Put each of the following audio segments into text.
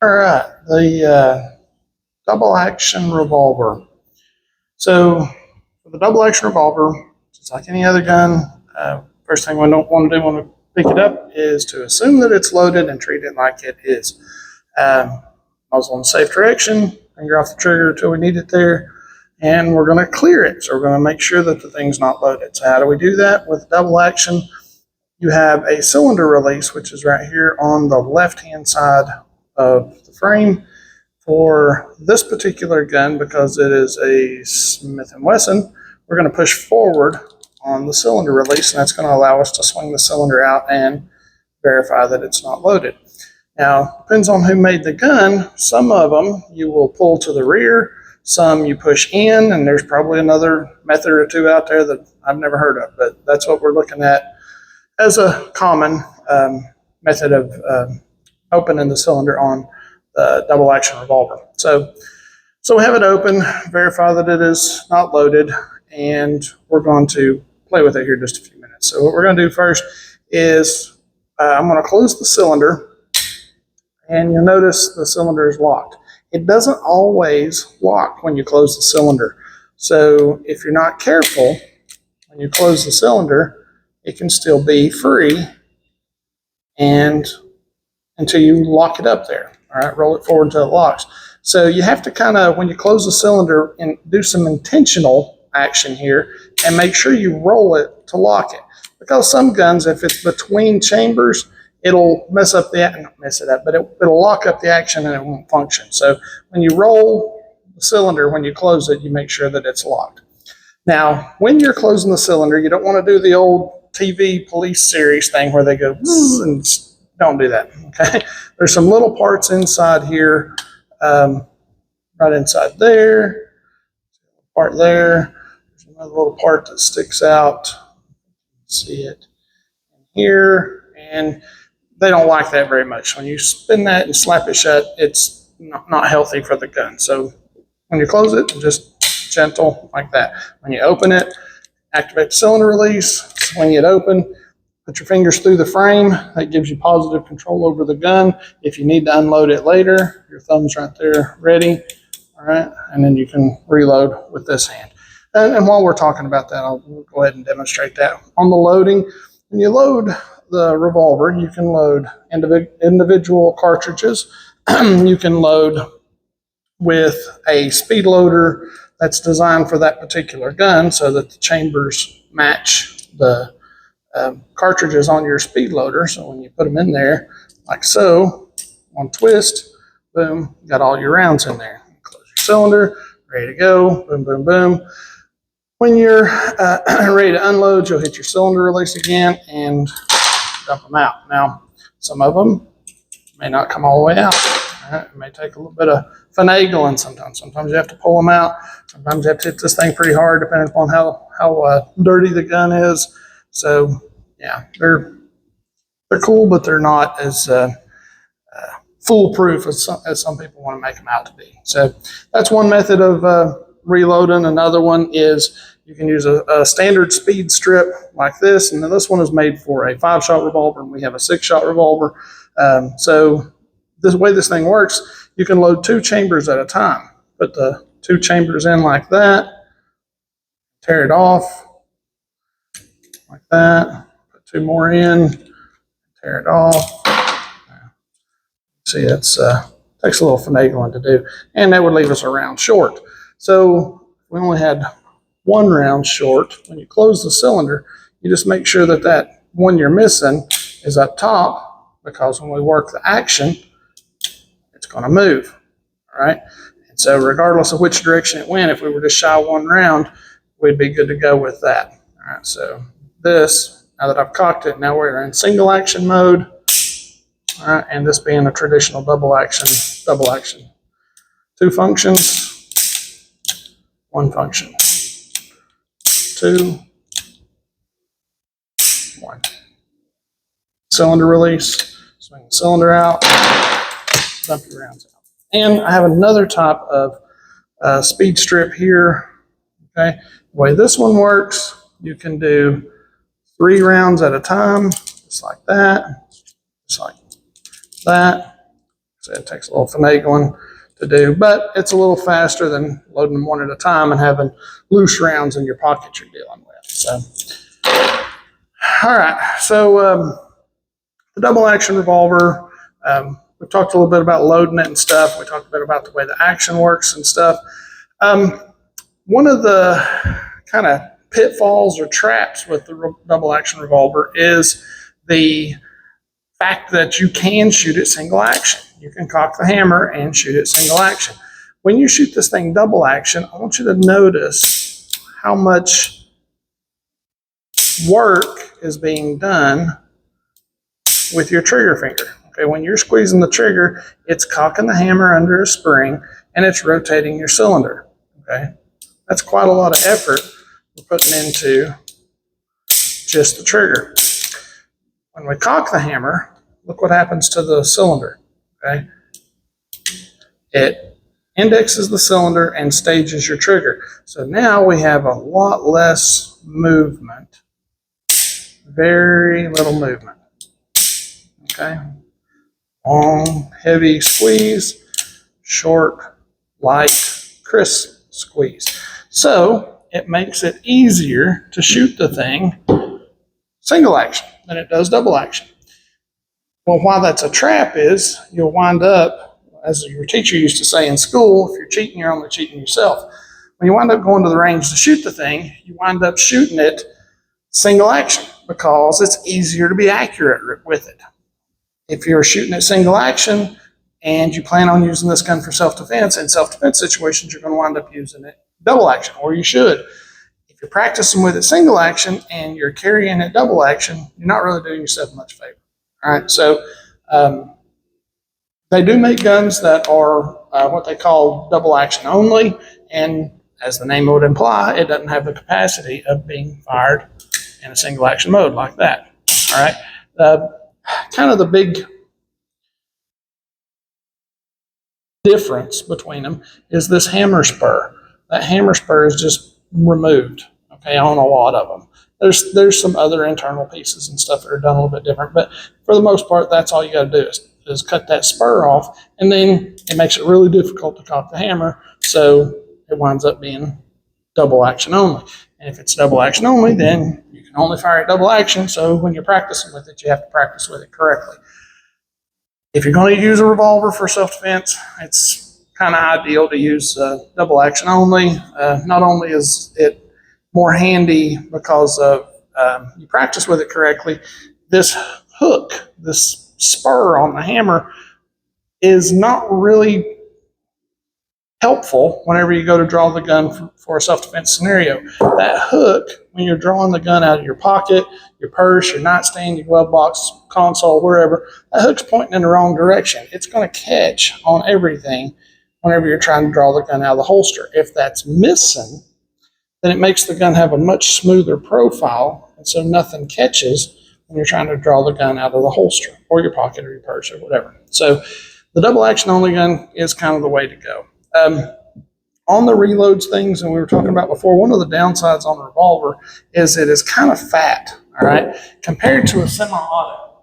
All right, the double action revolver. So for the double action revolver, just like any other gun, first thing we don't want to do when we pick it up is to assume that it's loaded and treat it like it is. Muzzle in safe direction, finger off the trigger until we need it there, and we're going to clear it. So we're going to make sure that the thing's not loaded. So how do we do that? With double action, you have a cylinder release, which is right here on the left-hand side of the frame. For this particular gun, because it is a Smith & Wesson, we're going to push forward on the cylinder release, and that's going to allow us to swing the cylinder out and verify that it's not loaded. Now, depends on who made the gun. Some of them you will pull to the rear, some you push in, and there's probably another method or two out there that I've never heard of, but that's what we're looking at as a common method of opening the cylinder on the double action revolver. So we have it open, verify that it is not loaded, and we're going to play with it here in just a few minutes. So what we're going to do first is I'm going to close the cylinder, and you'll notice the cylinder is locked. It doesn't always lock when you close the cylinder. So if you're not careful, when you close the cylinder, it can still be free and until you lock it up there. All right, roll it forward until it locks. So you have to kind of, when you close the cylinder, and do some intentional action here and make sure you roll it to lock it. Because some guns, if it's between chambers, it'll mess up not mess it up, but it'll lock up the action and it won't function. So when you roll the cylinder, when you close it, you make sure that it's locked. Now, when you're closing the cylinder, you don't want to do the old TV police series thing where they go and don't do that, okay? There's some little parts inside here, right inside there, part there. There's another little part that sticks out. See it here, and they don't like that very much. When you spin that and slap it shut, it's not healthy for the gun. So when you close it, just gentle like that. When you open it, activate the cylinder release, swing it open, put your fingers through the frame. That gives you positive control over the gun. If you need to unload it later, your thumb's right there ready. All right, and then you can reload with this hand. And while we're talking about that, I'll go ahead and demonstrate that. On the loading, when you load the revolver, you can load individual cartridges. You can load with a speed loader that's designed for that particular gun so that the chambers match the cartridges on your speed loader. So when you put them in there, like so, one twist, boom, got all your rounds in there. Close your cylinder, ready to go, boom, boom, boom. When you're ready to unload, you'll hit your cylinder release again and dump them out. Now, some of them may not come all the way out. Right? It may take a little bit of finagling sometimes. Sometimes you have to pull them out. Sometimes you have to hit this thing pretty hard depending upon how dirty the gun is. So, yeah, they're cool, but they're not as foolproof as some people want to make them out to be. So that's one method of reloading. Another one is you can use a standard speed strip like this, and then this one is made for a 5-shot revolver, and we have a 6-shot revolver. So the way this thing works, you can load 2 chambers at a time. Put the 2 chambers in like that, tear it off like that, put 2 more in, tear it off. See, it's takes a little finagling to do, and that would leave us a round short. So we only had 1 round short. When you close the cylinder, you just make sure that that one you're missing is up top, because when we work the action, it's going to move, all right? And so regardless of which direction it went, if we were just shy 1 round, we'd be good to go with that. All right, so this, now that I've cocked it, now we're in single action mode, all right, and this being a traditional double action. 2 functions, 1 function. 2, 1. Cylinder release, swing the cylinder out, dump your rounds out. And I have another type of speed strip here. Okay, the way this one works, you can do 3 rounds at a time, just like that, just like that. So it takes a little finagling to do, but it's a little faster than loading them one at a time and having loose rounds in your pocket you're dealing with. So, all right. So the double action revolver. We talked a little bit about loading it and stuff. We talked a bit about the way the action works and stuff. One of the kind of pitfalls or traps with the double action revolver is the fact that you can shoot it single action. You can cock the hammer and shoot it single action. When you shoot this thing double action, I want you to notice how much work is being done with your trigger finger. Okay, when you're squeezing the trigger, it's cocking the hammer under a spring and it's rotating your cylinder. Okay, that's quite a lot of effort we're putting into just the trigger. When we cock the hammer, look what happens to the cylinder. Okay, it indexes the cylinder and stages your trigger. So now we have a lot less movement, very little movement. Okay, long, heavy squeeze, short, light, crisp squeeze. So it makes it easier to shoot the thing single action than it does double action. Well, why that's a trap is you'll wind up, as your teacher used to say in school, if you're cheating, you're only cheating yourself. When you wind up going to the range to shoot the thing, you wind up shooting it single action because it's easier to be accurate with it. If you're shooting it single action and you plan on using this gun for self-defense, in self-defense situations, you're going to wind up using it double action, or you should. If you're practicing with it single action and you're carrying it double action, you're not really doing yourself much favor. All right, so they do make guns that are what they call double action only, and as the name would imply, it doesn't have the capacity of being fired in a single action mode like that. All right. Kind of the big difference between them is this hammer spur. That hammer spur is just removed, okay, on a lot of them. There's some other internal pieces and stuff that are done a little bit different, but for the most part, that's all you got to do is cut that spur off, and then it makes it really difficult to cock the hammer, so it winds up being double action only. And if it's double action only, then you can only fire at double action. So when you're practicing with it, you have to practice with it correctly. If you're going to use a revolver for self-defense, it's kind of ideal to use double action only. Not only is it more handy because of you practice with it correctly, this hook, this spur on the hammer is not really helpful whenever you go to draw the gun for a self-defense scenario. That hook, when you're drawing the gun out of your pocket, your purse, your nightstand, your glove box, console, wherever, that hook's pointing in the wrong direction. It's going to catch on everything whenever you're trying to draw the gun out of the holster. If that's missing, then it makes the gun have a much smoother profile, and so nothing catches when you're trying to draw the gun out of the holster or your pocket or your purse or whatever. So the double action only gun is kind of the way to go. On the reloads things, and we were talking about before, one of the downsides on the revolver is it is kind of fat, all right, compared to a semi-auto.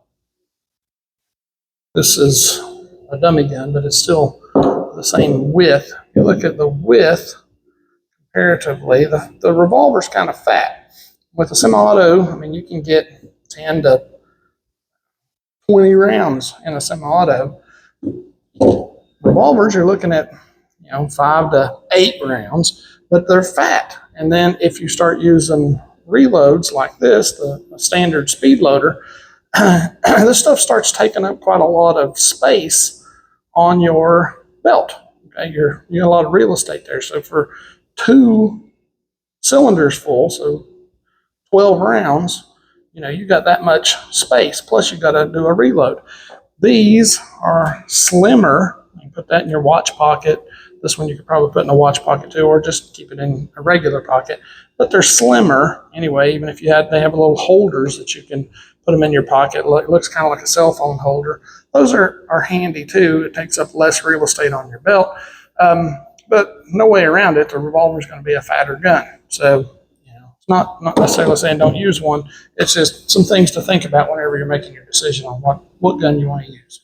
This is a dummy gun, but it's still the same width. If you look at the width comparatively, the revolver's kind of fat. With a semi-auto, I mean, you can get 10 to 20 rounds in a semi-auto. Revolvers, you're looking at 5 to 8 rounds, but they're fat. And then if you start using reloads like this, the standard speed loader, this stuff starts taking up quite a lot of space on your belt. Okay, you got a lot of real estate there. So for 2 cylinders full, so 12 rounds, you got that much space. Plus you got to do a reload. These are slimmer. You can put that in your watch pocket. This one you could probably put in a watch pocket too, or just keep it in a regular pocket. But they're slimmer anyway, even if they have little holders that you can put them in your pocket. It looks kind of like a cell phone holder. Those are handy too. It takes up less real estate on your belt. But no way around it. The revolver is going to be a fatter gun. So, it's not necessarily saying don't use one. It's just some things to think about whenever you're making your decision on what gun you want to use.